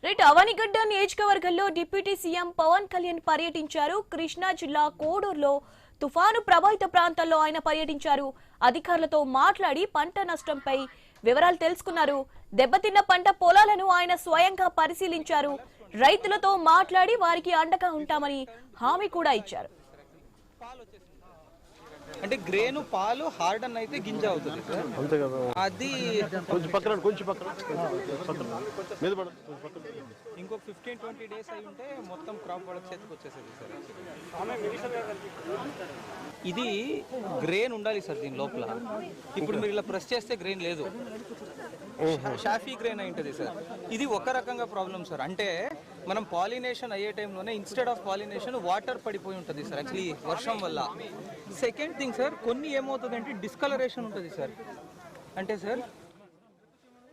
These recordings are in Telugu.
రైట్ అవనిగడ్డ నియోజకవర్గంలో డిప్యూటీ సీఎం పవన్ కళ్యాణ్ పర్యటించారు. కృష్ణా జిల్లా కోడూరులో తుఫాను ప్రభావిత ప్రాంతాల్లో ఆయన పర్యటించారు. అధికారులతో మాట్లాడి పంట నష్టంపై వివరాలు తెలుసుకున్నారు. దెబ్బతిన్న పంట పొలాలను ఆయన స్వయంగా పరిశీలించారు. రైతులతో మాట్లాడి వారికి అండగా ఉంటామని హామీ కూడా ఇచ్చారు. అంటే గ్రేను పాలు హార్డన్ అయితే గింజ అవుతుంది సార్, అంతే కదా. అది కొంచెం పక్కన ఇంకొక 15-20 డేస్ అయి ఉంటే మొత్తం క్రాప్ వాళ్ళకి చేతికి వచ్చేసేది సార్. ఇది గ్రెయిన్ ఉండాలి సార్ దీని లోపల. ఇప్పుడు మీరు ఇలా ప్రెస్ చేస్తే గ్రెయిన్ లేదు, షాఫీ గ్రెయిన్ అయి ఉంటుంది సార్. ఇది ఒక రకంగా ప్రాబ్లం సార్. అంటే మనం పాలినేషన్ అయ్యే టైంలోనే ఇన్స్టెడ్ ఆఫ్ పాలినేషన్ వాటర్ పడిపోయి ఉంటుంది సార్ యాక్చువల్లీ వర్షం వల్ల. సెకండ్ థింగ్ సార్, కొన్ని ఏమవుతుంది అంటే డిస్కలరేషన్ ఉంటుంది సార్. అంటే సార్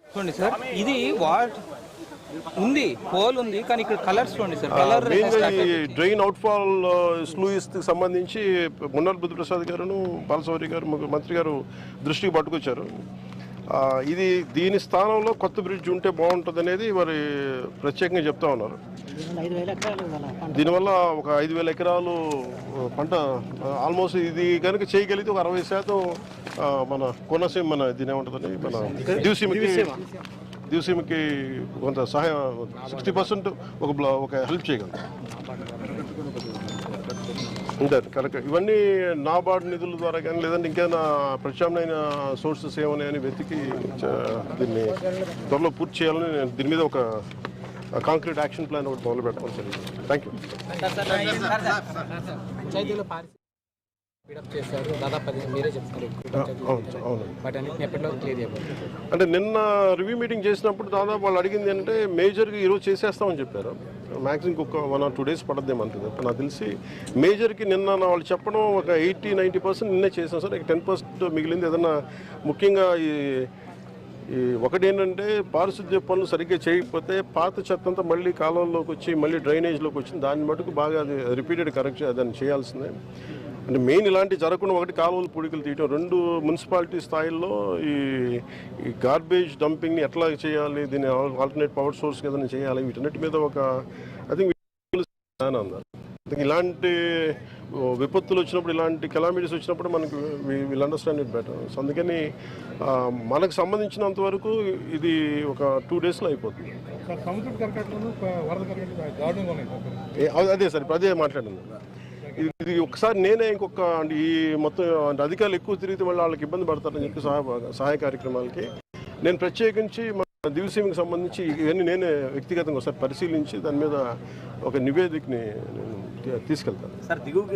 చూడండి సార్, ఇది ఉంది హోల్ ఉంది కానీ ఇక్కడ కలర్స్ చూడండి sir. Colour drain outfall sluice కి సంబంధించి మున్నార్ బుద్ధప్రసాద్ గారును బాలశౌరి గారు మంత్రి గారు దృష్టికి పట్టుకొచ్చారు. ఇది దీని స్థానంలో కొత్త బ్రిడ్జ్ ఉంటే బాగుంటుంది అనేది మరి ప్రత్యేకంగా చెప్తా ఉన్నారు. దీనివల్ల ఒక 5,000 ఎకరాలు పంట ఆల్మోస్ట్ ఇది కనుక చేయగలిగితే ఒక 60% మన కోనసీమ మన దీని ఏముంటుందని మన దివసీమకి కొంత సహాయం 60% ఒక హెల్ప్ చేయగలరు. ఉంటారు కరెక్ట్. ఇవన్నీ నాబార్డ్ నిధుల ద్వారా కానీ లేదంటే ఇంకేమైనా ప్రత్యామ్నాయ సోర్సెస్ ఏమన్నాయని వెతికి దీన్ని త్వరలో పూర్తి చేయాలని దీని మీద ఒక కాంక్రీట్ యాక్షన్ ప్లాన్ ఒకటి మొదలు పెట్టాలని జరిగింది. Thank you. అంటే నిన్న రివ్యూ మీటింగ్ చేసినప్పుడు దాదాపు వాళ్ళు అడిగింది అంటే మేజర్గా ఈరోజు చేసేస్తామని చెప్పారు. మ్యాక్సిమం ఒక 1 or 2 days పడద్దేమంటుంది. నాకు తెలిసి మేజర్కి నిన్న వాళ్ళు చెప్పడం ఒక 80-90% నిన్నే చేసాం సార్. 10% మిగిలింది. ఏదన్నా ముఖ్యంగా ఈ ఒకటి ఏంటంటే పారిశుద్ధ్య పనులు సరిగ్గా చేయకపోతే పాత చెత్త అంతా మళ్ళీ కాలువల్లోకి వచ్చి మళ్ళీ డ్రైనేజ్లోకి వచ్చింది. దాన్ని మటుకు బాగా అది రిపీటెడ్ కరెక్ట్ దాన్ని చేయాల్సిందే. అంటే మెయిన్ ఇలాంటి జరగకుండా ఒకటి కాలువలు పూడికలు తీయటం, 2 మున్సిపాలిటీ స్థాయిల్లో ఈ గార్బేజ్ డంపింగ్ని ఎట్లా చేయాలి, దీన్ని ఆల్టర్నేట్ పవర్ సోర్స్ ఏదైనా చేయాలి, వీటన్నిటి మీద ఒక ఐ థింక్ అన్నారు. ఇలాంటి విపత్తులు వచ్చినప్పుడు, ఇలాంటి కెలామిటీస్ వచ్చినప్పుడు మనకు will understand it better. So అందుకని మనకు సంబంధించినంత వరకు ఇది ఒక 2 daysలో అయిపోతుంది. అదే సార్, ఇప్పుడు అదే మాట్లాడింది. ఇది ఒకసారి నేనే ఇంకొక అంటే ఈ మొత్తం అంటే అధికారులు ఎక్కువ తిరిగితే మళ్ళీ వాళ్ళకి ఇబ్బంది పడతారని చెప్పి సహాయ కార్యక్రమాలకి నేను ప్రత్యేకించి మన దివసీమకి సంబంధించి ఇవన్నీ నేనే వ్యక్తిగతంగా ఒకసారి పరిశీలించి దాని మీద ఒక నివేదికని నేను తీసుకెళ్తాను.